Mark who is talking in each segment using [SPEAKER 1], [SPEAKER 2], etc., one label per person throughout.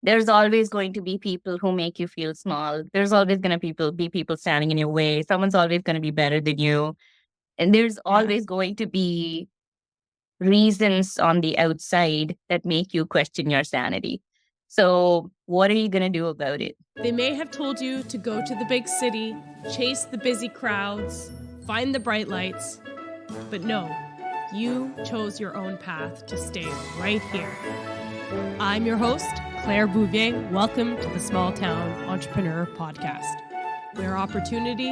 [SPEAKER 1] There's always going to be people who make you feel small. There's always going to be people standing in your way. Someone's always going to be better than you. And there's
[SPEAKER 2] Yeah.
[SPEAKER 1] always going to be reasons on the outside that make you question your sanity. So, what are you going to do about it?
[SPEAKER 2] They may have told you to go to the big city, chase the busy crowds, find the bright lights, but no, you chose your own path to stay right here. I'm your host, Claire Bouvier. Welcome to the Small Town Entrepreneur Podcast, where opportunity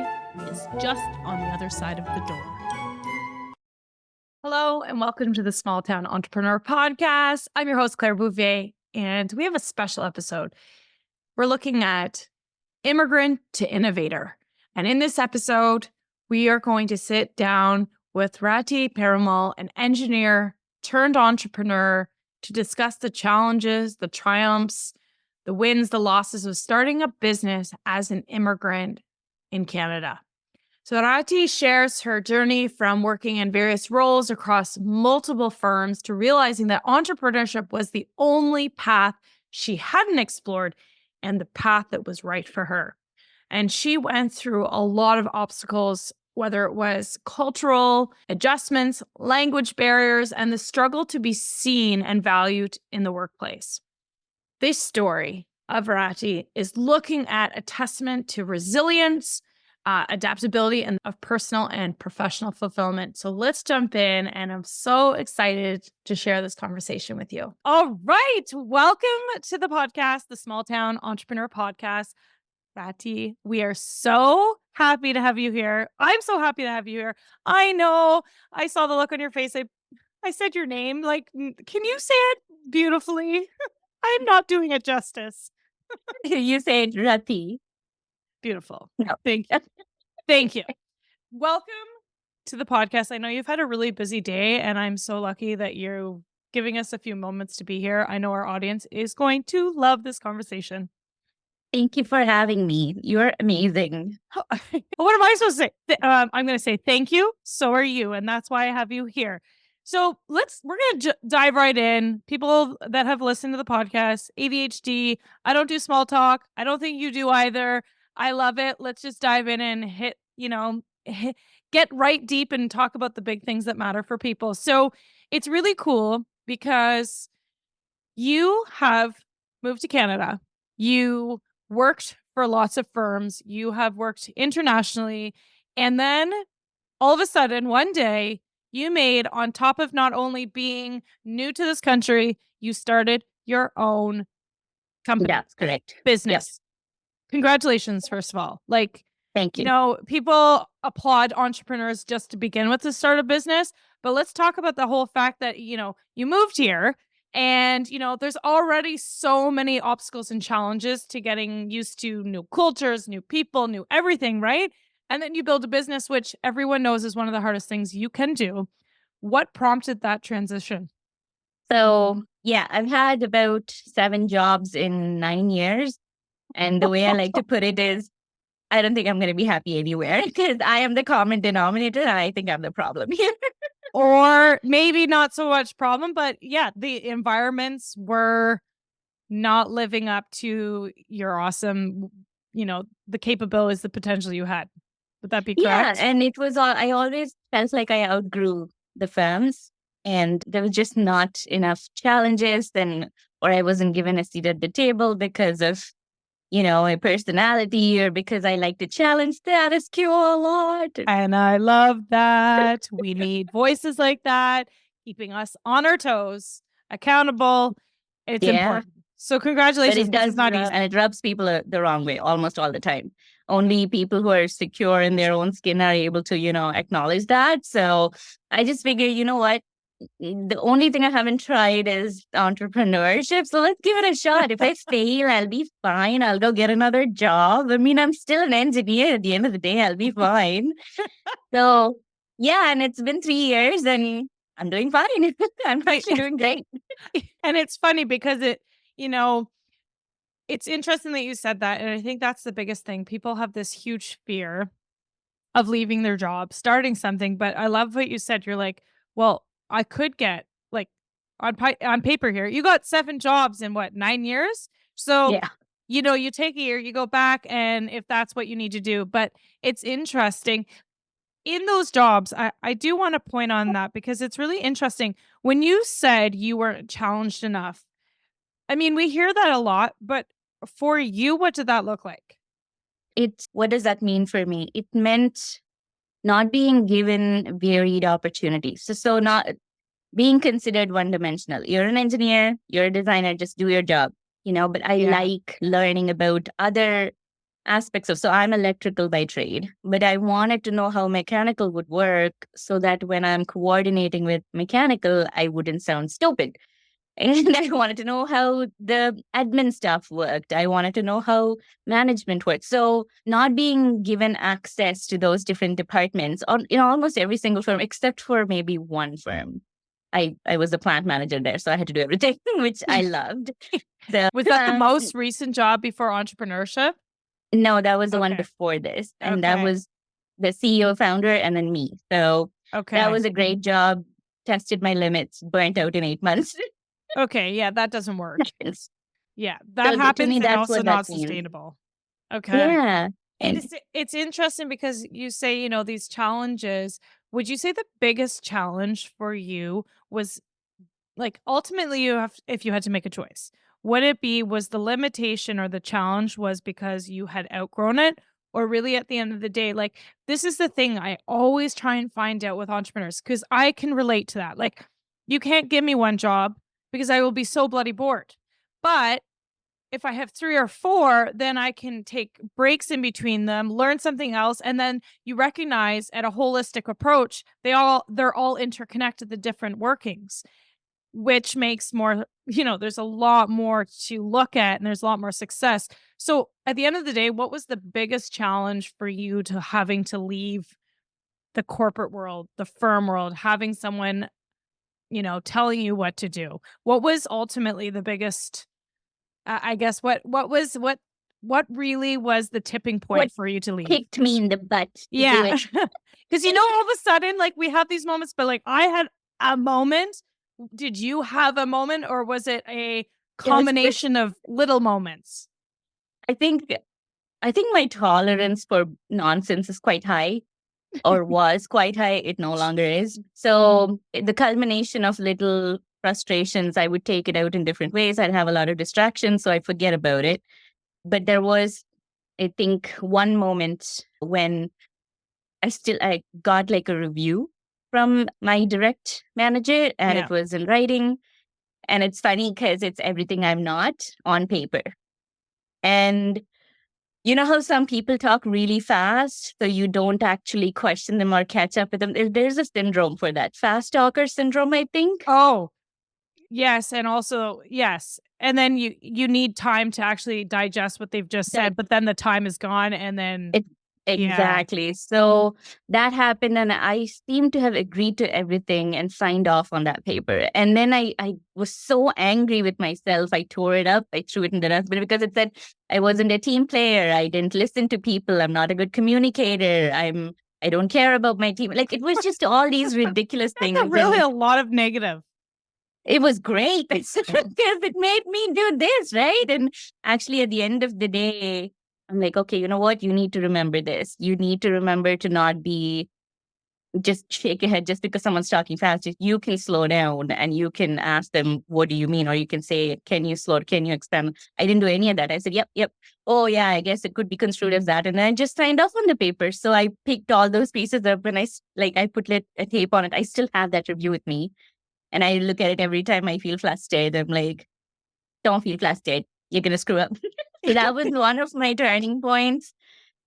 [SPEAKER 2] is just on the other side of the door. Hello, and welcome to the Small Town Entrepreneur Podcast. I'm your host, Claire Bouvier, and we have a special episode. We're looking at Immigrant to Innovator. And in this episode, we are going to sit down with Rati Perumal, an engineer turned entrepreneur, to discuss the challenges, the triumphs, the wins, the losses of starting a business as an immigrant in Canada. So Rati shares her journey from working in various roles across multiple firms to realizing that entrepreneurship was the only path she hadn't explored and the path that was right for her. And she went through a lot of obstacles, whether it was cultural adjustments, language barriers, and the struggle to be seen and valued in the workplace. This story of Rati is looking at a testament to resilience, adaptability, and of personal and professional fulfillment. So let's jump in, and I'm so excited to share this conversation with you. All right, welcome to the podcast, the Small Town Entrepreneur Podcast. Rati, we are so happy to have you here. I'm so happy to have you here. I know, I saw the look on your face. I said your name. Like, can you say it beautifully? I'm not doing it justice.
[SPEAKER 1] You said Rati.
[SPEAKER 2] Beautiful.
[SPEAKER 1] No.
[SPEAKER 2] Thank you. Thank you. Welcome to the podcast. I know you've had a really busy day, and I'm so lucky that you're giving us a few moments to be here. I know our audience is going to love this conversation.
[SPEAKER 1] Thank you for having me. You're amazing.
[SPEAKER 2] What am I supposed to say? I'm going to say thank you. So are you. And that's why I have you here. So we're going to dive right in. People that have listened to the podcast, ADHD, I don't do small talk. I don't think you do either. I love it. Let's just dive in and get right deep and talk about the big things that matter for people. So it's really cool because you have moved to Canada. You worked for lots of firms. You have worked internationally. And then all of a sudden, one day, you made, on top of not only being new to this country, you started your own company.
[SPEAKER 1] That's correct.
[SPEAKER 2] Business.
[SPEAKER 1] Yes.
[SPEAKER 2] Congratulations, first of all.
[SPEAKER 1] Thank you.
[SPEAKER 2] You know, people applaud entrepreneurs just to begin with to start a business. But let's talk about the whole fact that, you moved here. And, there's already so many obstacles and challenges to getting used to new cultures, new people, new everything, right? And then you build a business, which everyone knows is one of the hardest things you can do. What prompted that transition?
[SPEAKER 1] So, yeah, I've had about 7 jobs in 9 years. And the way I like to put it is, I don't think I'm going to be happy anywhere because I am the common denominator and I think I'm the problem here.
[SPEAKER 2] Or maybe not so much problem, but yeah, the environments were not living up to your awesome, the capabilities, the potential you had. Would that be correct?
[SPEAKER 1] Yeah, and it was all, I always felt like I outgrew the firms and there was just not enough challenges or I wasn't given a seat at the table because of, my personality or because I like to challenge status quo a lot.
[SPEAKER 2] And I love that. We need voices like that, keeping us on our toes, accountable. It's important. So congratulations.
[SPEAKER 1] But it does
[SPEAKER 2] not easy.
[SPEAKER 1] And it rubs people the wrong way almost all the time. Only people who are secure in their own skin are able to, acknowledge that. So I just figure, you know what? The only thing I haven't tried is entrepreneurship. So let's give it a shot. If I fail, I'll be fine. I'll go get another job. I mean, I'm still an engineer at the end of the day. I'll be fine. So yeah, and it's been 3 years and I'm doing fine. I'm actually doing great.
[SPEAKER 2] And it's funny because it's interesting that you said that. And I think that's the biggest thing. People have this huge fear of leaving their job, starting something. But I love what you said. You're like, well, I could get on paper here. You got 7 jobs in 9 years? So,
[SPEAKER 1] Yeah.
[SPEAKER 2] you take a year, you go back, and if that's what you need to do. But it's interesting. In those jobs, I do want to point on that because it's really interesting. When you said you weren't challenged enough, I mean, we hear that a lot, but for you, what did that look like?
[SPEAKER 1] What does that mean for me? It meant not being given varied opportunities. So not being considered one dimensional. You're an engineer, you're a designer, just do your job, but I
[SPEAKER 2] Yeah.
[SPEAKER 1] like learning about other aspects of, so I'm electrical by trade, but I wanted to know how mechanical would work so that when I'm coordinating with mechanical, I wouldn't sound stupid. And I wanted to know how the admin stuff worked. I wanted to know how management worked. So, not being given access to those different departments on in almost every single firm, except for maybe one firm. I was a plant manager there, so I had to do everything, which I loved. So,
[SPEAKER 2] Was that the most recent job before entrepreneurship?
[SPEAKER 1] no, that was the one
[SPEAKER 2] Okay.
[SPEAKER 1] before this, and that
[SPEAKER 2] Okay.
[SPEAKER 1] was the CEO founder, and then me. So that
[SPEAKER 2] Okay.
[SPEAKER 1] was a great job. Tested my limits, burnt out in 8 months.
[SPEAKER 2] Okay. Yeah, that doesn't work. Yeah, that
[SPEAKER 1] So to
[SPEAKER 2] happens
[SPEAKER 1] me,
[SPEAKER 2] and
[SPEAKER 1] that's
[SPEAKER 2] also
[SPEAKER 1] what that
[SPEAKER 2] not
[SPEAKER 1] means.
[SPEAKER 2] sustainable. Okay.
[SPEAKER 1] Yeah.
[SPEAKER 2] And
[SPEAKER 1] And
[SPEAKER 2] it's interesting because you say, these challenges. Would you say the biggest challenge for you was like ultimately you have if you had to make a choice, would it be was the limitation or the challenge was because you had outgrown it? Or really at the end of the day, like this is the thing I always try and find out with entrepreneurs because I can relate to that. Like you can't give me one job because I will be so bloody bored. But if I have 3 or 4, then I can take breaks in between them, learn something else, and then you recognize at a holistic approach, they're all interconnected, the different workings, which makes more, there's a lot more to look at and there's a lot more success. So at the end of the day, what was the biggest challenge for you to having to leave the corporate world, the firm world, having someone, telling you what to do? What was ultimately the biggest I guess what really was the tipping
[SPEAKER 1] what
[SPEAKER 2] point for you to leave?
[SPEAKER 1] kicked me in the butt to do
[SPEAKER 2] Yeah.
[SPEAKER 1] it?
[SPEAKER 2] 'Cause, all of a sudden, like, we have these moments, but, like, I had a moment. Did you have a moment, or was it a
[SPEAKER 1] It was quick.
[SPEAKER 2] combination of little moments?
[SPEAKER 1] I think I think my tolerance for nonsense is quite high, or was quite high. It no longer is. So the culmination of little frustrations, I would take it out in different ways. I'd have a lot of distractions, so I forget about it. But there was, I think, one moment when I got like a review from my direct manager, and
[SPEAKER 2] Yeah.
[SPEAKER 1] it was in writing. And it's funny because it's everything I'm not on paper. And you know how some people talk really fast, so you don't actually question them or catch up with them? There's a syndrome for that. Fast talker syndrome, I think.
[SPEAKER 2] Oh, yes, and also yes, and then you need time to actually digest what they've just
[SPEAKER 1] That
[SPEAKER 2] said, but then the time is gone, and then
[SPEAKER 1] it
[SPEAKER 2] yeah.
[SPEAKER 1] exactly. So that happened, and I seem to have agreed to everything and signed off on that paper. And then I was so angry with myself. I tore it up. I threw it in the dustbin because it said I wasn't a team player. I didn't listen to people. I'm not a good communicator. I don't care about my team. Like it was just all these ridiculous
[SPEAKER 2] That's a
[SPEAKER 1] things.
[SPEAKER 2] really
[SPEAKER 1] And
[SPEAKER 2] a lot of negative.
[SPEAKER 1] it was great because it made me do this, right? And actually, at the end of the day, I'm like, okay, you know what? You need to remember this. You need to remember to not be just shake your head just because someone's talking fast. You can slow down and you can ask them, what do you mean? Or you can say, can you expand? I didn't do any of that. I said, yep, yep. Oh, yeah, I guess it could be construed as that. And then I just signed off on the paper. So I picked all those pieces up and I put a tape on it. I still have that review with me. And I look at it every time I feel flustered. I'm like, don't feel flustered. You're going to screw up. So that was one of my turning points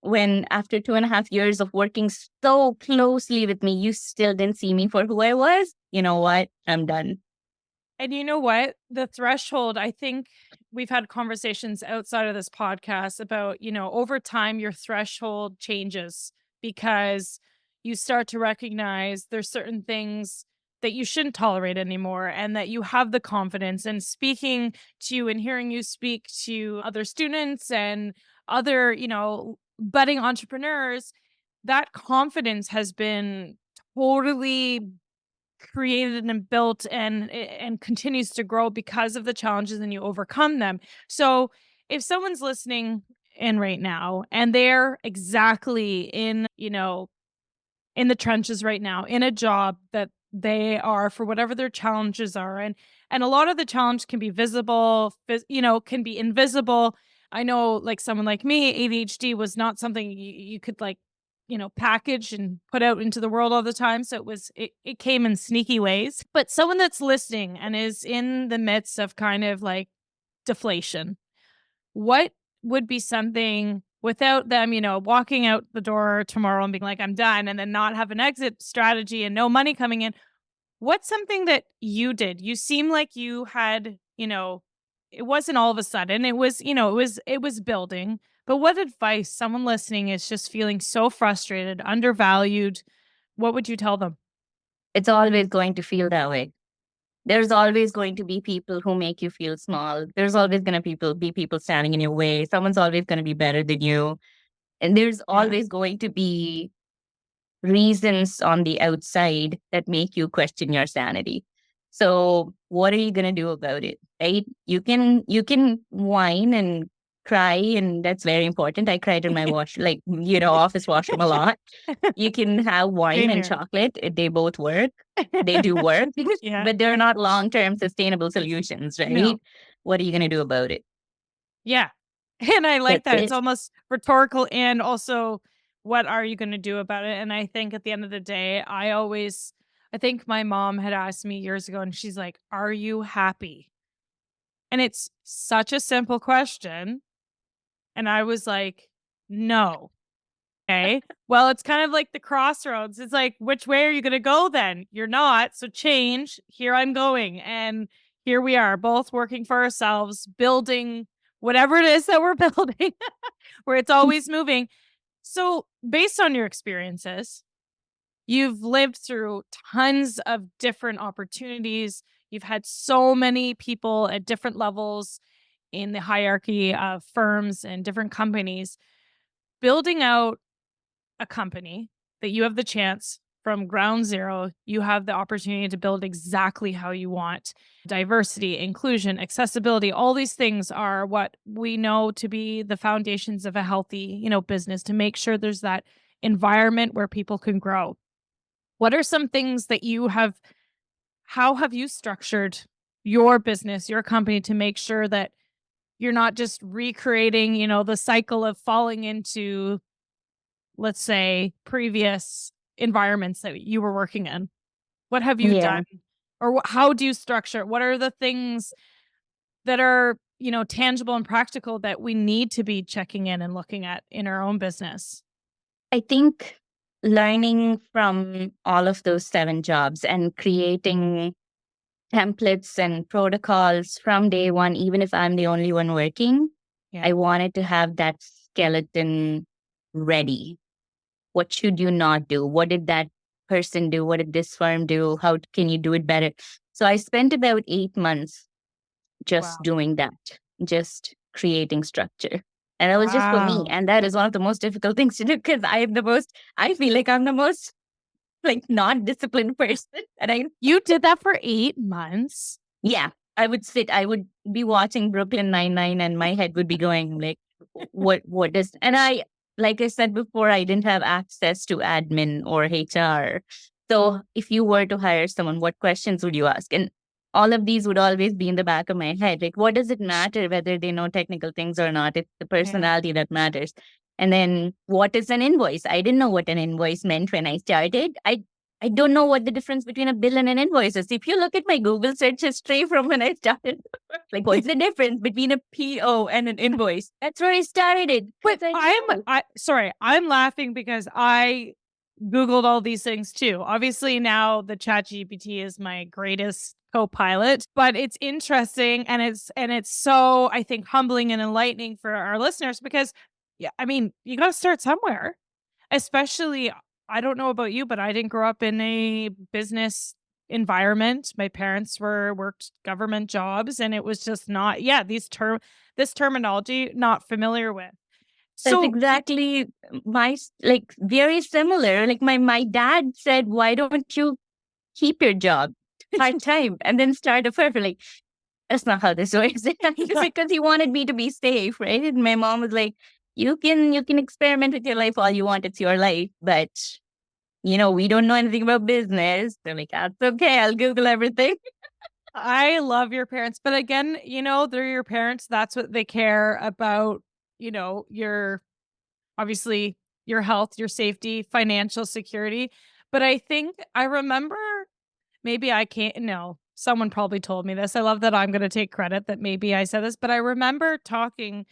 [SPEAKER 1] when, after 2.5 years of working so closely with me, you still didn't see me for who I was. You know what? I'm done.
[SPEAKER 2] And you know what? The threshold, I think we've had conversations outside of this podcast about, over time, your threshold changes because you start to recognize there's certain things that you shouldn't tolerate anymore and that you have the confidence. And speaking to you and hearing you speak to other students and other, budding entrepreneurs, that confidence has been totally created and built and continues to grow because of the challenges and you overcome them. So if someone's listening in right now and they're exactly in, in the trenches right now, in a job that they are for whatever their challenges are, and a lot of the challenge can be visible, can be invisible. I know, like someone like me, ADHD was not something you could like, package and put out into the world all the time. So it came in sneaky ways. But someone that's listening and is in the midst of kind of like deflation, what would be something without them, walking out the door tomorrow and being like, I'm done, and then not have an exit strategy and no money coming in? What's something that you did? You seem like you had, it wasn't all of a sudden. It was, it was building. But what advice, someone listening is just feeling so frustrated, undervalued, what would you tell them?
[SPEAKER 1] It's always going to feel that way. There's always going to be people who make you feel small. There's always going to be people standing in your way. Someone's always going to be better than you. And there's
[SPEAKER 2] Yeah.
[SPEAKER 1] always going to be reasons on the outside that make you question your sanity. So what are you going to do about it? Right? You can whine and cry, and that's very important. I cried in my office washroom a lot. You can have wine
[SPEAKER 2] Same
[SPEAKER 1] and
[SPEAKER 2] here.
[SPEAKER 1] chocolate. They both work. They do work,
[SPEAKER 2] Yeah.
[SPEAKER 1] but they're not long-term sustainable solutions,
[SPEAKER 2] No.
[SPEAKER 1] right? What are you going to do about it?
[SPEAKER 2] Yeah. And I like
[SPEAKER 1] That's
[SPEAKER 2] that. It's
[SPEAKER 1] it.
[SPEAKER 2] almost rhetorical and also what are you going to do about it? And I think at the end of the day, I think my mom had asked me years ago and she's like, "Are you happy?" And it's such a simple question. And I was like, "No." Okay. Well, it's kind of like the crossroads. It's like, which way are you going to go then? You're not. So change. Here I'm going. And here we are, both working for ourselves, building whatever it is that we're building, where it's always moving. So, based on your experiences, you've lived through tons of different opportunities. You've had so many people at different levels in the hierarchy of firms and different companies. Building out a company that you have the chance from ground zero, you have the opportunity to build exactly how you want. Diversity, inclusion, accessibility, all these things are what we know to be the foundations of a healthy, business, to make sure there's that environment where people can grow. What are some things that how have you structured your business, your company to make sure that you're not just recreating, the cycle of falling into, let's say, previous environments that you were working in? What have you
[SPEAKER 1] Yeah.
[SPEAKER 2] done? Or how do you structure it? What are the things that are, tangible and practical that we need to be checking in and looking at in our own business?
[SPEAKER 1] I think learning from all of those 7 jobs and creating templates and protocols from day one, even if I'm the only one working,
[SPEAKER 2] Yeah.
[SPEAKER 1] I wanted to have that skeleton ready. What should you not do? What did that person do? What did this firm do? How can you do it better? So I spent about 8 months just
[SPEAKER 2] Wow.
[SPEAKER 1] doing that, just creating structure. And that was just for me.
[SPEAKER 2] Wow.
[SPEAKER 1] And that is one of the most difficult things to do because I feel like I'm the most like not disciplined person. And
[SPEAKER 2] You did that for 8 months?
[SPEAKER 1] yeah, I would be watching Brooklyn Nine-Nine and my head would be going like, what does, and like I said before, I didn't have access to admin or HR. So if you were to hire someone, what questions would you ask? And all of these would always be in the back of my head. Like, what does it matter whether they know technical things or not? It's the
[SPEAKER 2] Yeah.
[SPEAKER 1] personality that matters. And then what is an invoice? I didn't know what an invoice meant when I started. I don't know what the difference between a bill and an invoice is. If you look at my Google search history from when I started, like what's the difference between a PO and an invoice? That's where I started it.
[SPEAKER 2] But
[SPEAKER 1] Because I didn't know.
[SPEAKER 2] I'm laughing because I Googled all these things too. Obviously now the Chat GPT is my greatest co-pilot, but it's interesting and it's so, I think, humbling and enlightening for our listeners because yeah, I mean, you got to start somewhere. Especially, I don't know about you, but I didn't grow up in a business environment. My parents worked government jobs and it was just not, yeah, this terminology not familiar with.
[SPEAKER 1] That's
[SPEAKER 2] So,
[SPEAKER 1] exactly like very similar. Like my dad said, why don't you keep your job part-time and then start a firm. Like, that's not how this works.
[SPEAKER 2] Yeah.
[SPEAKER 1] Because he wanted me to be safe, right? And my mom was like, you can experiment with your life all you want. It's your life. But we don't know anything about business. They're like, that's okay. I'll Google everything.
[SPEAKER 2] I love your parents, but again, they're your parents. That's what they care about, your obviously your health, your safety, financial security. But I think I remember, maybe I can't, no, someone probably told me this. I love that I'm going to take credit that maybe I said this, but I remember talking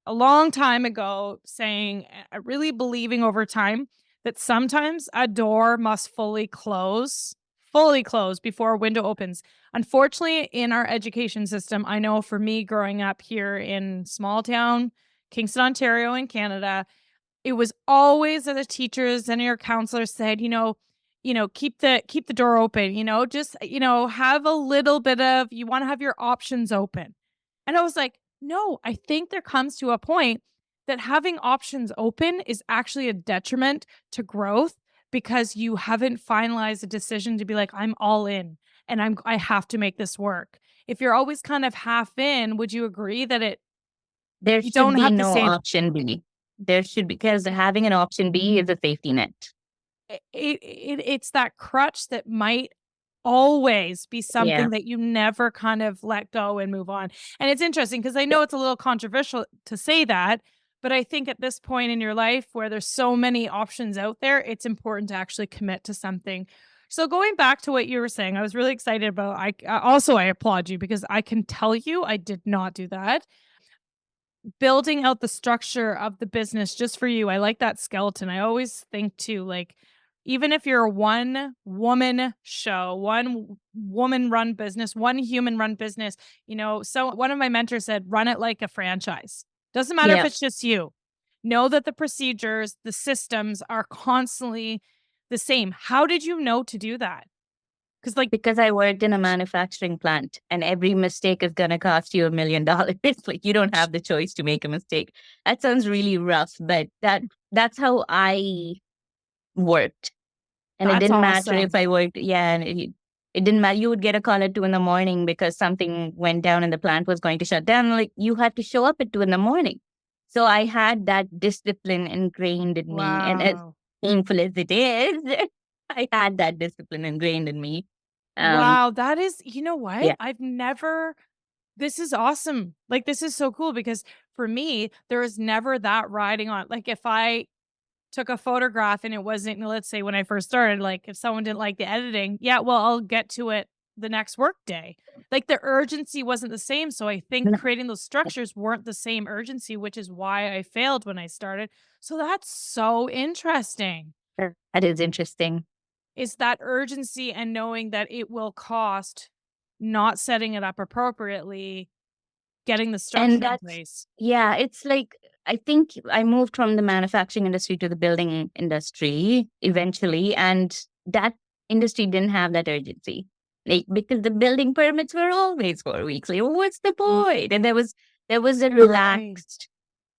[SPEAKER 2] a long time ago saying, really believing over time that sometimes a door must fully close before a window opens. Unfortunately, in our education system, I know for me growing up here in small town, Kingston, Ontario, in Canada, it was always that the teachers and your counselors said, keep the door open, just, have a little bit of, you want to have your options open. And I was like, no, I think there comes to a point that having options open is actually a detriment to growth because you haven't finalized a decision to be like, I'm all in and I have to make this work. If you're always kind of half in, would you agree that
[SPEAKER 1] There
[SPEAKER 2] you
[SPEAKER 1] should
[SPEAKER 2] don't
[SPEAKER 1] be
[SPEAKER 2] have to
[SPEAKER 1] no
[SPEAKER 2] say
[SPEAKER 1] option B. There should be, because having an option B is a safety net.
[SPEAKER 2] it's that crutch that might always be
[SPEAKER 1] Yeah.
[SPEAKER 2] something that you never kind of let go and move on. And it's interesting because I know it's a little controversial to say that, but I think at this point in your life where there's so many options out there, it's important to actually commit to something. So going back to what you were saying, I was really excited about I applaud you because I can tell you I did not do that. Building out the structure of the business just for you. I like that skeleton. I always think too, like, even if you're a one woman show, one woman run business, one human run business, so one of my mentors said, run it like a franchise. Doesn't matter if
[SPEAKER 1] Yeah.
[SPEAKER 2] it's just you. Know that the procedures, the systems are constantly the same. How did you know to do that? Because, like,
[SPEAKER 1] Because I worked in a manufacturing plant and every mistake is going to cost you $1 million. Like, you don't have the choice to make a mistake. That sounds really rough, but that's how I worked. And it
[SPEAKER 2] that's
[SPEAKER 1] didn't matter if
[SPEAKER 2] awesome.
[SPEAKER 1] I worked, yeah, and it didn't matter. You would get a call at 2 in the morning because something went down and the plant was going to shut down. Like, you had to show up at 2 in the morning. So I had that discipline ingrained in me. And as
[SPEAKER 2] Wow.
[SPEAKER 1] painful as it is, I had that discipline ingrained in me. Um,
[SPEAKER 2] Wow, that is, you know what?
[SPEAKER 1] yeah.
[SPEAKER 2] I've never This is awesome. Like, this is so cool because for me, there was never that riding on. Like, if I took a photograph and it wasn't, let's say when I first started, like if someone didn't like the editing, yeah, well, I'll get to it the next work day. Like the urgency wasn't the same. So I think
[SPEAKER 1] No,
[SPEAKER 2] creating those structures weren't the same urgency, which is why I failed when I started. So that's so interesting.
[SPEAKER 1] that is interesting.
[SPEAKER 2] Is that urgency and knowing that it will cost not setting it up appropriately, getting the
[SPEAKER 1] And
[SPEAKER 2] structure in
[SPEAKER 1] that's,
[SPEAKER 2] place.
[SPEAKER 1] yeah, it's like, I think I moved from the manufacturing industry to the building industry eventually. And that industry didn't have that urgency. Like, because the building permits were always 4 weeks. Like, what's the point? And there was a
[SPEAKER 2] Right.
[SPEAKER 1] relaxed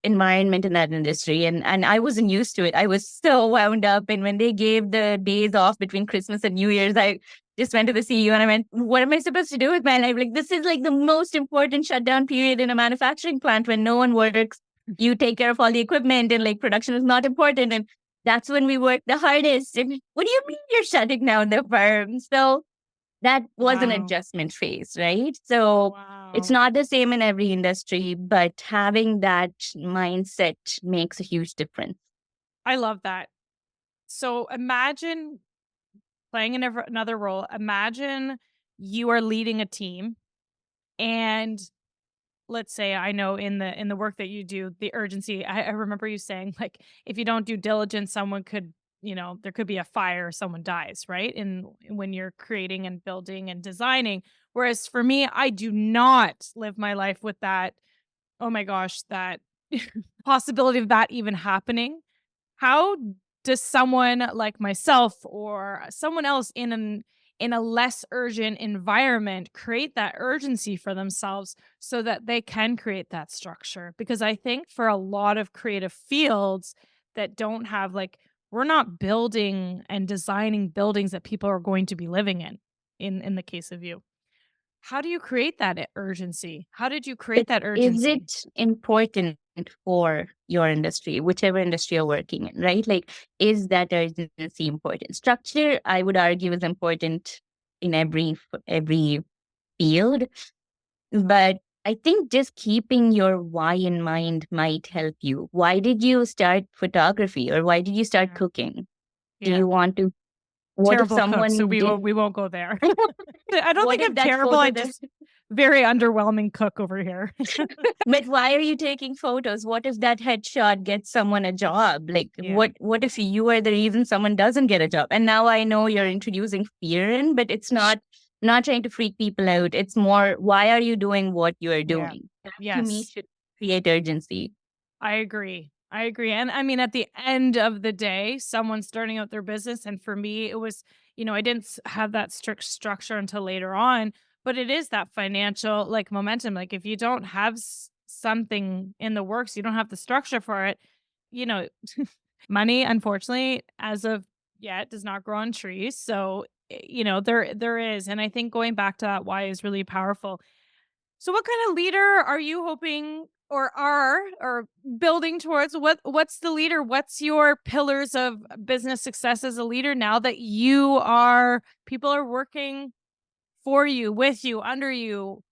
[SPEAKER 1] environment in that industry, and I wasn't used to it. I was so wound up, and when they gave the days off between Christmas and New Year's, I just went to the CEO and I went, what am I supposed to do with my life? Like, this is like the most important shutdown period in a manufacturing plant when no one works. You take care of all the equipment and like production is not important, and that's when we work the hardest. And what do you mean you're shutting down the firm? So that was an
[SPEAKER 2] Wow.
[SPEAKER 1] adjustment phase, right? So it's
[SPEAKER 2] Wow.
[SPEAKER 1] not the same in every industry, but having that mindset makes a huge difference.
[SPEAKER 2] I love that. So imagine playing another role. Imagine you are leading a team and let's say I know in the work that you do, the urgency. I remember you saying like if you don't do diligence, someone could, there could be a fire, someone dies, right? And when you're creating and building and designing. Whereas for me, I do not live my life with that, oh my gosh, that possibility of that even happening. How does someone like myself or someone else in a less urgent environment create that urgency for themselves so that they can create that structure? Because I think for a lot of creative fields that don't have like we're not building and designing buildings that people are going to be living in the case of you. How do you create that urgency? How did you create
[SPEAKER 1] But
[SPEAKER 2] that
[SPEAKER 1] is
[SPEAKER 2] urgency?
[SPEAKER 1] it important for your industry, whichever industry you're working in, right? Like, is that urgency important? Structure, I would argue, is important in every field, but I think just keeping your why in mind might help you. Why did you start photography, or why did you start
[SPEAKER 2] Yeah.
[SPEAKER 1] cooking? Do
[SPEAKER 2] Yeah.
[SPEAKER 1] you want to? What if
[SPEAKER 2] Terrible cook, so
[SPEAKER 1] someone did?
[SPEAKER 2] we won't go there. I don't
[SPEAKER 1] What
[SPEAKER 2] think
[SPEAKER 1] if
[SPEAKER 2] I'm
[SPEAKER 1] that
[SPEAKER 2] terrible,
[SPEAKER 1] photo
[SPEAKER 2] I'm
[SPEAKER 1] that
[SPEAKER 2] just very underwhelming cook over here.
[SPEAKER 1] But why are you taking photos? What if that headshot gets someone a job? Like,
[SPEAKER 2] Yeah.
[SPEAKER 1] what if you are the reason someone doesn't get a job? And now I know you're introducing fear in, but it's not trying to freak people out. It's more, why are you doing what you are
[SPEAKER 2] Yeah.
[SPEAKER 1] doing? That to me
[SPEAKER 2] Yes.
[SPEAKER 1] should create urgency.
[SPEAKER 2] I agree. I agree. And I mean, at the end of the day, someone starting out their business, and for me, it was, I didn't have that strict structure until later on, but it is that financial like momentum. Like, if you don't have something in the works, you don't have the structure for it, you know, money, unfortunately, as of yet, does not grow on trees. So, there is. And I think going back to that why is really powerful. So what kind of leader are you hoping or building towards? What's the leader? What's your pillars of business success as a leader now that people are working for you, with you, under you?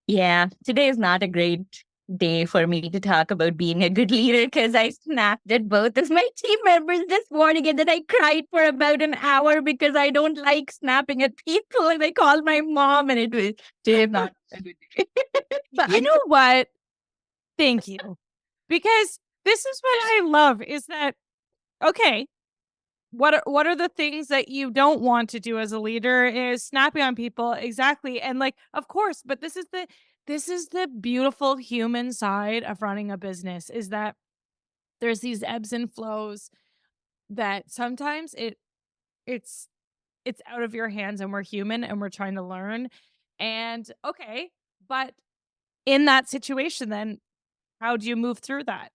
[SPEAKER 1] Yeah, today is not a great day for me to talk about being a good leader because I snapped at both of my team members this morning, and then I cried for about an hour because I don't like snapping at people. And I called my mom, and it was today is not a good day.
[SPEAKER 2] But you know what? Thank you. Because this is what I love is that okay, what are the things that you don't want to do as a leader is snapping on people exactly, and like of course, but this is the beautiful human side of running a business is that there's these ebbs and flows that sometimes it's it's out of your hands, and we're human and we're trying to learn. And okay, but in that situation then how do you move through that?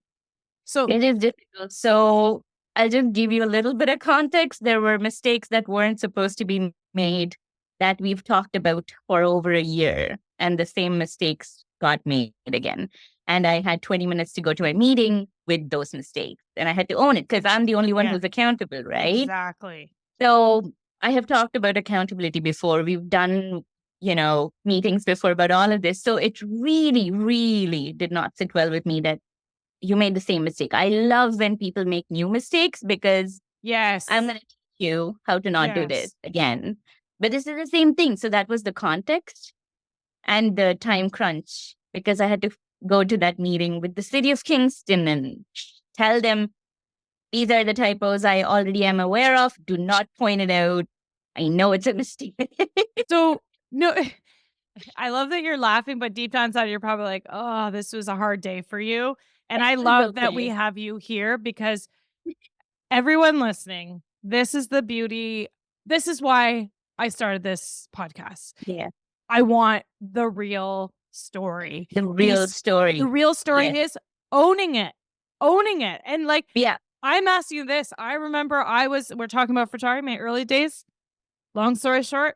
[SPEAKER 2] So
[SPEAKER 1] It is difficult. So I'll just give you a little bit of context. There were mistakes that weren't supposed to be made that we've talked about for over a year, and the same mistakes got made again. And I had 20 minutes to go to a meeting with those mistakes, and I had to own it because I'm the only one
[SPEAKER 2] yeah,
[SPEAKER 1] who's accountable, right?
[SPEAKER 2] exactly.
[SPEAKER 1] So I have talked about accountability before. We've done, meetings before about all of this. So it really, really did not sit well with me that you made the same mistake. I love when people make new mistakes because I'm
[SPEAKER 2] Yes.
[SPEAKER 1] going to teach you how to not do this
[SPEAKER 2] Yes.
[SPEAKER 1] again. But this is the same thing. So that was the context and the time crunch because I had to go to that meeting with the city of Kingston and tell them these are the typos I already am aware of. Do not point it out. I know it's a mistake.
[SPEAKER 2] So no, I love that you're laughing, but deep down inside, you're probably like, oh, this was a hard day for you. And I
[SPEAKER 1] It's
[SPEAKER 2] love that we
[SPEAKER 1] okay.
[SPEAKER 2] have you here because everyone listening, this is the beauty. This is why I started this podcast.
[SPEAKER 1] Yeah.
[SPEAKER 2] I want the real story.
[SPEAKER 1] The real
[SPEAKER 2] The
[SPEAKER 1] story.
[SPEAKER 2] real story
[SPEAKER 1] Yes.
[SPEAKER 2] is owning it, owning it. And like,
[SPEAKER 1] Yeah.
[SPEAKER 2] I'm asking you this. I remember we're talking about photography, my early days. Long story short,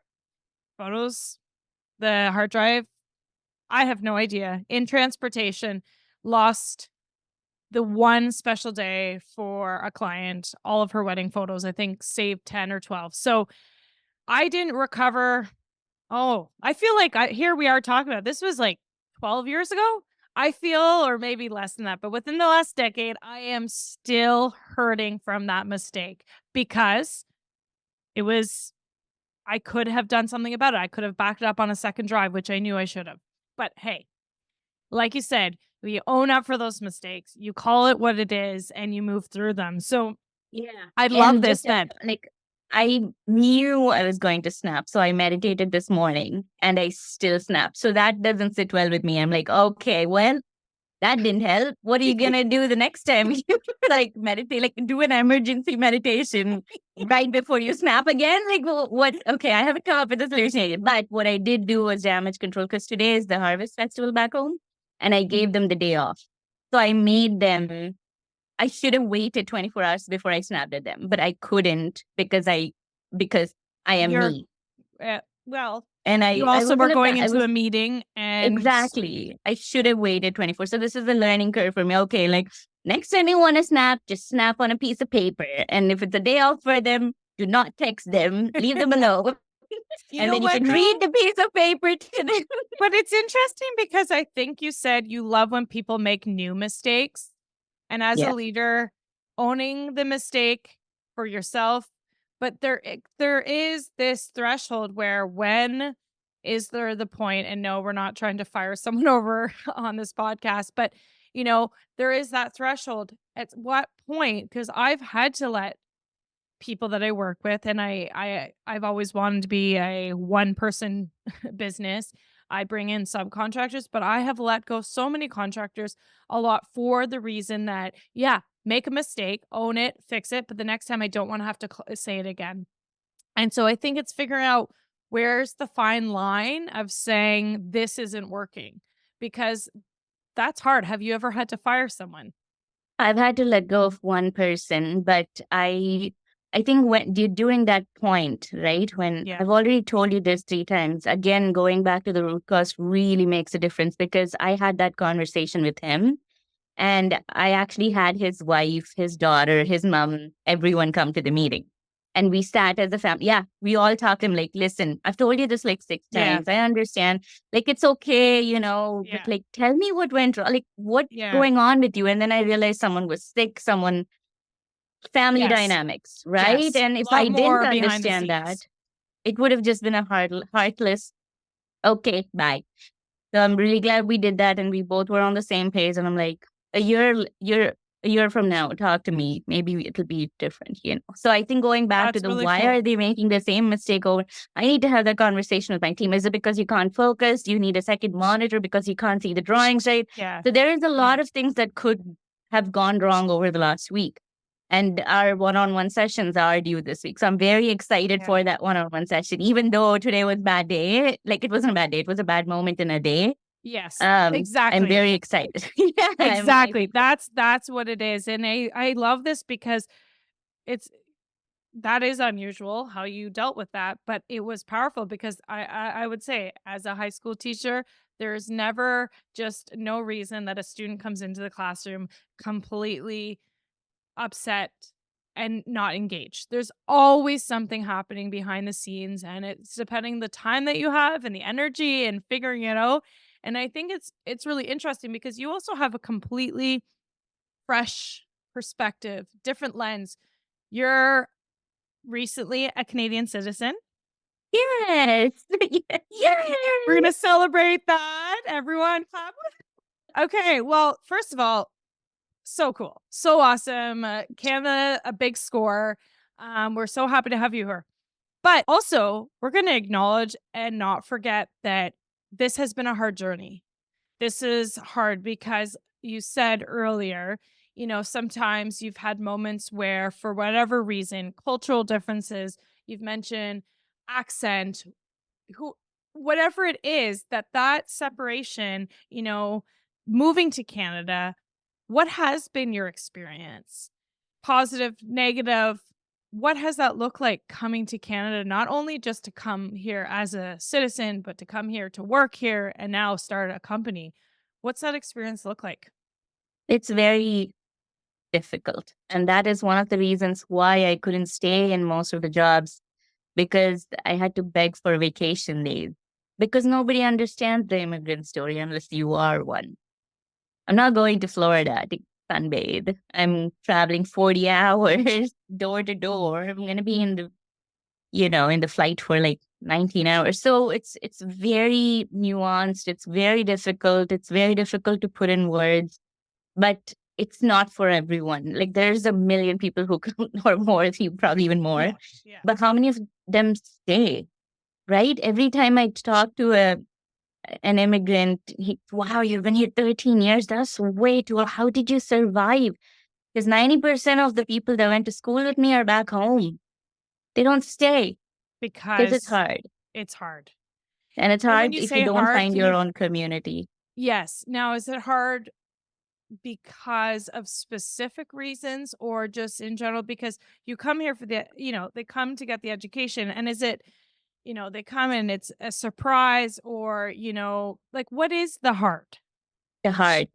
[SPEAKER 2] photos, the hard drive, I have no idea. In transportation, lost the one special day for a client, all of her wedding photos, I think saved 10 or 12. So I didn't recover. Oh, I feel like here we are talking about this was like 12 years ago. I feel, or maybe less than that, but within the last decade, I am still hurting from that mistake because it was, I could have done something about it. I could have backed it up on a second drive, which I knew I should have. But hey, like you said, you own up for those mistakes, you call it what it is, and you move through them. So
[SPEAKER 1] Yeah.
[SPEAKER 2] I love
[SPEAKER 1] And
[SPEAKER 2] this
[SPEAKER 1] just
[SPEAKER 2] then.
[SPEAKER 1] like I knew I was going to snap. So I meditated this morning and I still snapped. So that doesn't sit well with me. I'm like, okay, well, that didn't help. What are you gonna do the next time you like meditate? Like do an emergency meditation right before you snap again? Like well, what okay, I haven't come up with a solution. But what I did do was damage control because today is the harvest festival back home and I gave them the day off. So I should have waited 24 hours before I snapped at them, but I couldn't because I am
[SPEAKER 2] You're
[SPEAKER 1] me.
[SPEAKER 2] well,
[SPEAKER 1] And
[SPEAKER 2] you
[SPEAKER 1] I
[SPEAKER 2] also were
[SPEAKER 1] wasn't a
[SPEAKER 2] going
[SPEAKER 1] fan. I
[SPEAKER 2] into a
[SPEAKER 1] was
[SPEAKER 2] meeting and
[SPEAKER 1] exactly. I should have waited 24. So this is a learning curve for me. Okay, like next time you want to snap, just snap on a piece of paper. And if it's a day off for them, do not text them. Leave them alone.
[SPEAKER 2] you
[SPEAKER 1] And
[SPEAKER 2] know
[SPEAKER 1] then you
[SPEAKER 2] what
[SPEAKER 1] can read
[SPEAKER 2] though?
[SPEAKER 1] the piece of paper to them.
[SPEAKER 2] But it's interesting because I think you said you love when people make new mistakes. And as a
[SPEAKER 1] Yes.
[SPEAKER 2] leader, owning the mistake for yourself, but there is this threshold where when is there the point, and no, we're not trying to fire someone over on this podcast, but there is that threshold. At what point? Because I've had to let people that I work with, and I've always wanted to be a one person business. I bring in subcontractors, but I have let go so many contractors a lot for the reason that yeah, make a mistake, own it, fix it, but the next time I don't want to have to say it again. And so I think it's figuring out where's the fine line of saying this isn't working because that's hard. Have you ever had to fire someone?
[SPEAKER 1] I've had to let go of one person, but I think when you're doing that point, right? When
[SPEAKER 2] Yeah.
[SPEAKER 1] I've already told you this 3 times, again, going back to the root cause really makes a difference because I had that conversation with him. And I actually had his wife, his daughter, his mom, everyone come to the meeting. And we sat as a family. Yeah, we all talked to him like, listen, I've told you this like six
[SPEAKER 2] Yeah.
[SPEAKER 1] times. I understand. Like, it's okay, but
[SPEAKER 2] Yeah.
[SPEAKER 1] like, tell me what went wrong. Like, what's
[SPEAKER 2] Yeah.
[SPEAKER 1] going on with you? And then I realized someone was sick, family
[SPEAKER 2] Yes.
[SPEAKER 1] dynamics, right?
[SPEAKER 2] Yes.
[SPEAKER 1] And if
[SPEAKER 2] A lot
[SPEAKER 1] I didn't
[SPEAKER 2] more behind the
[SPEAKER 1] understand that,
[SPEAKER 2] scenes.
[SPEAKER 1] it would have just been a heartless, okay, bye. So I'm really glad we did that and we both were on the same page. And I'm like, a year from now, talk to me. Maybe it'll be different. So I think going back to
[SPEAKER 2] That's
[SPEAKER 1] the
[SPEAKER 2] really
[SPEAKER 1] why
[SPEAKER 2] cool.
[SPEAKER 1] are they making the same mistake over? I need to have that conversation with my team. Is it because you can't focus? Do you need a second monitor because you can't see the drawings right?
[SPEAKER 2] Yeah.
[SPEAKER 1] So there is a
[SPEAKER 2] Yeah.
[SPEAKER 1] lot of things that could have gone wrong over the last week. And our one-on-one sessions are due this week. So I'm very excited
[SPEAKER 2] Yeah.
[SPEAKER 1] for that one-on-one session, even though today was a bad day. Like it wasn't a bad day. It was a bad moment in a day.
[SPEAKER 2] Yes.
[SPEAKER 1] I'm
[SPEAKER 2] Exactly.
[SPEAKER 1] very excited. Yeah,
[SPEAKER 2] Exactly. That's what it is. And I love this because it's that is unusual how you dealt with that, but it was powerful because I would say as a high school teacher, there's never just no reason that a student comes into the classroom completely upset and not engaged. There's always something happening behind the scenes and it's depending the time that you have and the energy and figuring it out. And I think it's really interesting because you also have a completely fresh perspective, different lens. You're recently a Canadian citizen.
[SPEAKER 1] yes, yes.
[SPEAKER 2] We're going to celebrate that. Everyone clap. Okay, well, first of all, so cool. So awesome. Canada, a big score. We're so happy to have you here. But also, we're going to acknowledge and not forget that this has been a hard journey. This is hard because you said earlier, sometimes you've had moments where, for whatever reason, cultural differences, you've mentioned accent, who, whatever it is, that separation, moving to Canada, what has been your experience? Positive, negative? What has that looked like coming to Canada, not only just to come here as a citizen, but to come here to work here and now start a company? What's that experience look like?
[SPEAKER 1] It's very difficult. And that is one of the reasons why I couldn't stay in most of the jobs because I had to beg for vacation days because nobody understands the immigrant story unless you are one. I'm not going to Florida to sunbathe. I'm traveling 40 hours door to door. I'm going to be in the flight for like 19 hours. So it's very nuanced. It's very difficult. It's very difficult to put in words, but it's not for everyone. Like there's a million people who could, or more, if you probably even more.
[SPEAKER 2] Yeah. Yeah.
[SPEAKER 1] But how many of them stay? Right? Every time I talk to an immigrant, wow, you've been here 13 years. That's way too. How did you survive? Because 90% of the people that went to school with me are back home. They don't stay because it's
[SPEAKER 2] Because
[SPEAKER 1] hard.
[SPEAKER 2] it's hard.
[SPEAKER 1] And it's
[SPEAKER 2] And when
[SPEAKER 1] hard
[SPEAKER 2] you
[SPEAKER 1] if you
[SPEAKER 2] say
[SPEAKER 1] don't
[SPEAKER 2] hard,
[SPEAKER 1] find
[SPEAKER 2] can
[SPEAKER 1] your
[SPEAKER 2] you
[SPEAKER 1] own community.
[SPEAKER 2] yes. Now, is it hard because of specific reasons or just in general? Because you come here for they come to get the education. And is it, they come and it's a surprise or, like what is the heart?
[SPEAKER 1] The heart.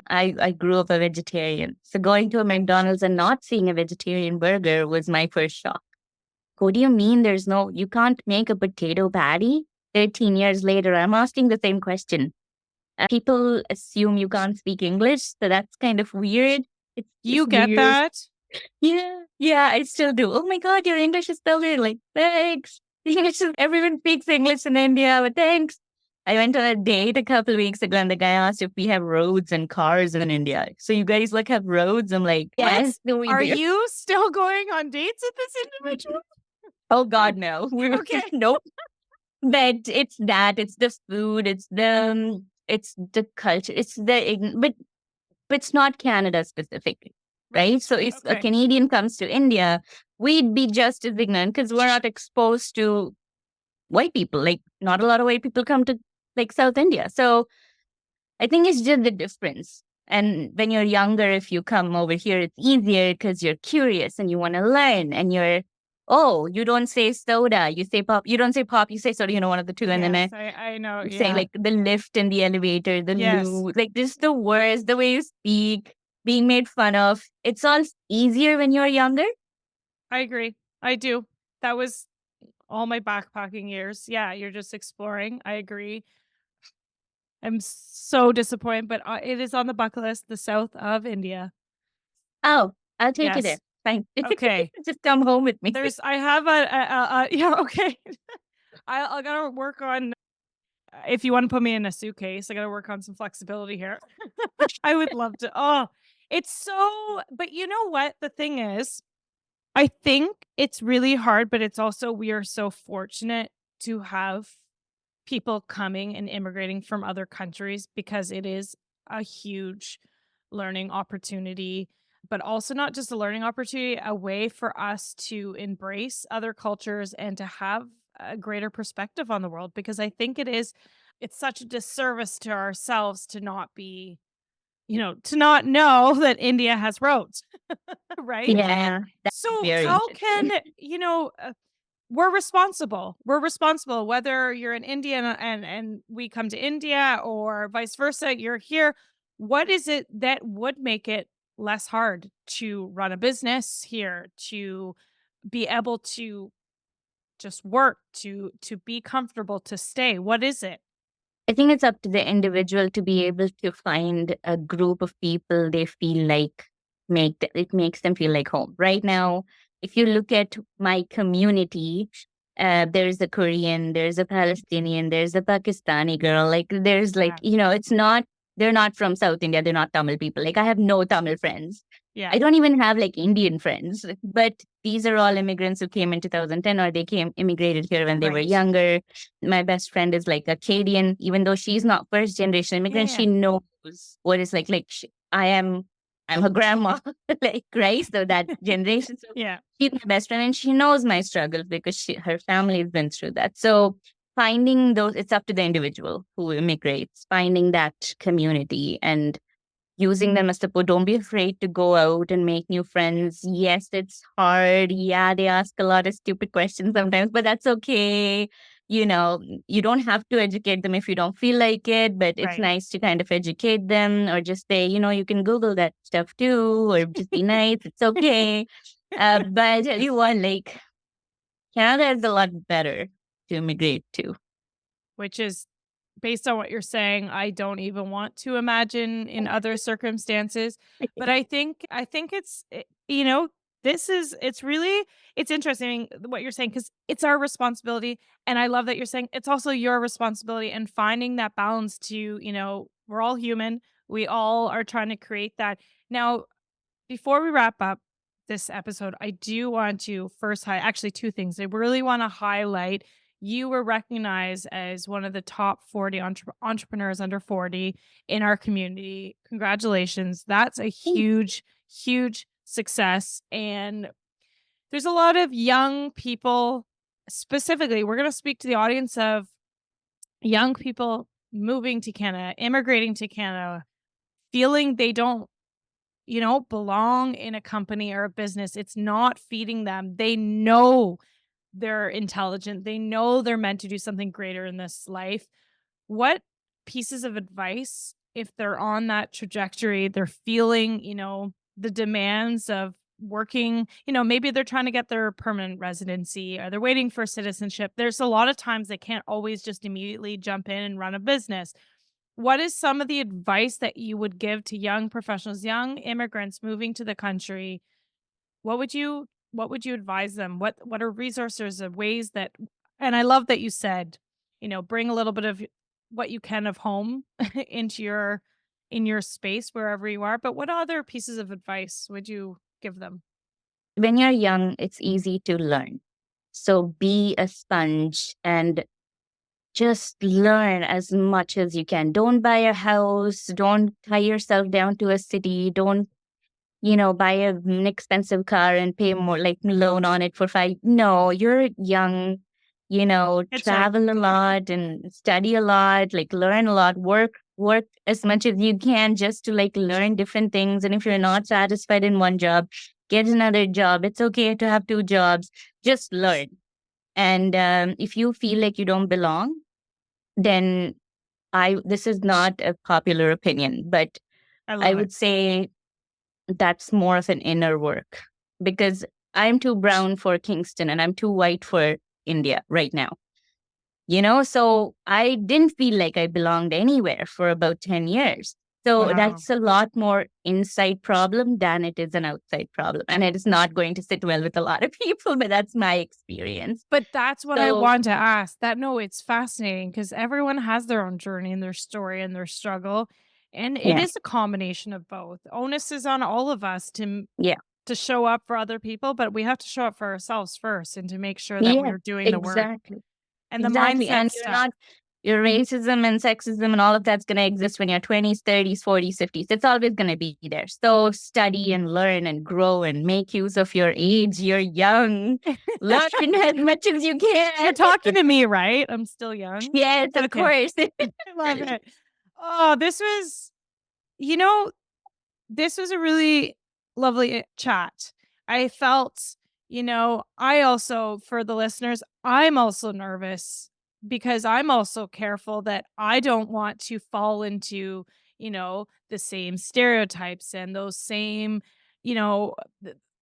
[SPEAKER 1] I grew up a vegetarian. So going to a McDonald's and not seeing a vegetarian burger was my first shock. What do you mean you can't make a potato patty? 13 years later, I'm asking the same question. People assume you can't speak English, so that's kind of weird. It's
[SPEAKER 2] You get
[SPEAKER 1] weird.
[SPEAKER 2] that?
[SPEAKER 1] Yeah, I still do. Oh my God, your English is so good. Like, thanks. Everyone speaks English in India, but thanks. I went on a date a couple of weeks ago and the guy asked if we have roads and cars in India. So you guys like have roads? I'm like, yes, no, we
[SPEAKER 2] Are
[SPEAKER 1] do.
[SPEAKER 2] you still going on dates with this individual?
[SPEAKER 1] Oh God, no.
[SPEAKER 2] Okay.
[SPEAKER 1] Nope. But it's the food, it's the culture, but it's not Canada specifically, right? So if a
[SPEAKER 2] Okay.
[SPEAKER 1] Canadian comes to India, we'd be just as ignorant because we're not exposed to white people. Like, not a lot of white people come to like South India. So I think it's just the difference. And when you're younger, if you come over here, it's easier because you're curious and you want to learn. And you don't say soda, you say pop. You don't say pop, you say soda. One of the two. And then
[SPEAKER 2] Yes, I know.
[SPEAKER 1] you say
[SPEAKER 2] Yeah.
[SPEAKER 1] like the lift in the elevator, the
[SPEAKER 2] Yes.
[SPEAKER 1] loo, like just the words, the way you speak, being made fun of. It's all easier when you're younger.
[SPEAKER 2] I agree. I do. That was all my backpacking years. Yeah, you're just exploring. I agree. I'm so disappointed, but it is on the bucket list, the south of India.
[SPEAKER 1] Oh, I'll take you there.
[SPEAKER 2] Yes.
[SPEAKER 1] Fine.
[SPEAKER 2] Okay.
[SPEAKER 1] Just come home with me.
[SPEAKER 2] I have yeah, okay. I gotta work on, if you want to put me in a suitcase, I gotta work on some flexibility here. I would love to. Oh, it's so, but you know what? The thing is, I think it's really hard, but it's also, we are so fortunate to have people coming and immigrating from other countries because it is a huge learning opportunity, but also not just a learning opportunity, a way for us to embrace other cultures and to have a greater perspective on the world. Because I think it's such a disservice to ourselves to not be, to not know that India has roads, right?
[SPEAKER 1] Yeah, that's
[SPEAKER 2] So
[SPEAKER 1] very
[SPEAKER 2] how can,
[SPEAKER 1] interesting.
[SPEAKER 2] we're responsible. We're responsible whether you're an Indian and we come to India or vice versa, you're here. What is it that would make it less hard to run a business here, to be able to just work, to be comfortable, to stay? What is it?
[SPEAKER 1] I think it's up to the individual to be able to find a group of people they feel like it makes them feel like home. Right now, if you look at my community, there's a Korean, there's a Palestinian, there's a Pakistani girl. Like there's
[SPEAKER 2] Yeah.
[SPEAKER 1] it's not they're not from South India, they're not Tamil people. Like I have no Tamil friends.
[SPEAKER 2] Yeah.
[SPEAKER 1] I don't even have like Indian friends, but these are all immigrants who came in 2010 or they immigrated here when they were
[SPEAKER 2] Right.
[SPEAKER 1] younger. My best friend is like a Canadian, even though she's not first generation immigrant,
[SPEAKER 2] Yeah.
[SPEAKER 1] she knows what it's like. I'm her grandma, like, right? So that generation. So
[SPEAKER 2] Yeah.
[SPEAKER 1] she's my best friend and she knows my struggles because her family has been through that. So finding it's up to the individual who immigrates, finding that community and using them as support. Don't be afraid to go out and make new friends. Yes, it's hard. Yeah, they ask a lot of stupid questions sometimes, but that's okay. You don't have to educate them if you don't feel like it, but it's
[SPEAKER 2] Right.
[SPEAKER 1] nice to kind of educate them or just say, you can Google that stuff too, or just be nice. It's okay. But I tell you what, like, Canada is a lot better to immigrate to.
[SPEAKER 2] Which is, based on what you're saying, I don't even want to imagine in other circumstances. But I think it's interesting what you're saying because it's our responsibility. And I love that you're saying it's also your responsibility and finding that balance to, we're all human. We all are trying to create that. Now, before we wrap up this episode, I do want to first actually two things. I really want to highlight, you were recognized as one of the top 40 entrepreneurs under 40 in our community. Congratulations. That's a huge, huge success. And there's a lot of young people, specifically, we're going to speak to the audience of young people moving to Canada, immigrating to Canada, feeling they don't, belong in a company or a business. It's not feeding them. They know they're intelligent. They know they're meant to do something greater in this life. What pieces of advice, if they're on that trajectory, they're feeling, the demands of working, maybe they're trying to get their permanent residency or they're waiting for citizenship. There's a lot of times they can't always just immediately jump in and run a business. What is some of the advice that you would give to young professionals, young immigrants moving to the country? What would you advise them? What are resources or ways that, and I love that you said, bring a little bit of what you can of home into your in your space wherever you are, but what other pieces of advice would you give them?
[SPEAKER 1] When you're young, it's easy to learn. So be a sponge and just learn as much as you can. Don't buy a house. Don't tie yourself down to a city. Don't, buy an expensive car and pay more, like loan on it for five. No, you're young,
[SPEAKER 2] Hitchhike.
[SPEAKER 1] travel a lot and study a lot, like learn a lot, work as much as you can just to like learn different things. And if you're not satisfied in one job, get another job. It's okay to have two jobs. Just learn. And if you feel like you don't belong, then this is not a popular opinion, but
[SPEAKER 2] I
[SPEAKER 1] I
[SPEAKER 2] love it.
[SPEAKER 1] would say that's more of an inner work because I'm too brown for Kingston and I'm too white for India right now. So I didn't feel like I belonged anywhere for about 10 years. So
[SPEAKER 2] Wow.
[SPEAKER 1] that's a lot more inside problem than it is an outside problem. And it is not going to sit well with a lot of people, but that's my experience.
[SPEAKER 2] But that's what I
[SPEAKER 1] So
[SPEAKER 2] want to ask. That no, it's fascinating because everyone has their own journey and their story and their struggle. And it
[SPEAKER 1] yeah,
[SPEAKER 2] is a combination of both. Onus is on all of us
[SPEAKER 1] yeah,
[SPEAKER 2] to show up for other people, but we have to show up for ourselves first and to make sure that
[SPEAKER 1] yeah,
[SPEAKER 2] we're doing the work
[SPEAKER 1] exactly.
[SPEAKER 2] and the
[SPEAKER 1] Exactly.
[SPEAKER 2] mindset
[SPEAKER 1] And
[SPEAKER 2] stuff.
[SPEAKER 1] your racism and sexism and all of that's going to exist when you're 20s, 30s, 40s, 50s. It's always going to be there. So study and learn and grow and make use of your age. You're young. Learn as much as you
[SPEAKER 2] You're
[SPEAKER 1] can.
[SPEAKER 2] talking to me, right? I'm still young.
[SPEAKER 1] Yes, of
[SPEAKER 2] Okay.
[SPEAKER 1] course.
[SPEAKER 2] I love it. Oh, you know, this was a really lovely chat. I felt, I also, for the listeners, I'm also nervous because I'm also careful that I don't want to fall into, the same stereotypes and those same, you know,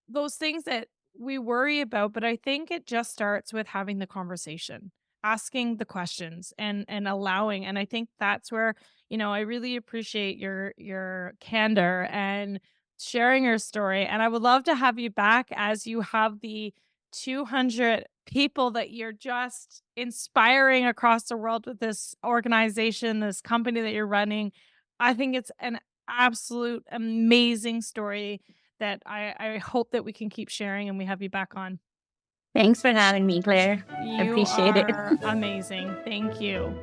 [SPEAKER 2] those things that we worry about. But I think it just starts with having the conversation, asking the questions and allowing. And I think that's where, I really appreciate your candor and sharing your story. And I would love to have you back as you have the 200 people that you're just inspiring across the world with this organization, this company that you're running. I think it's an absolute amazing story that I hope that we can keep sharing and we have you back on.
[SPEAKER 1] Thanks for having me, Claire. I
[SPEAKER 2] You
[SPEAKER 1] appreciate it.
[SPEAKER 2] are amazing. Thank you.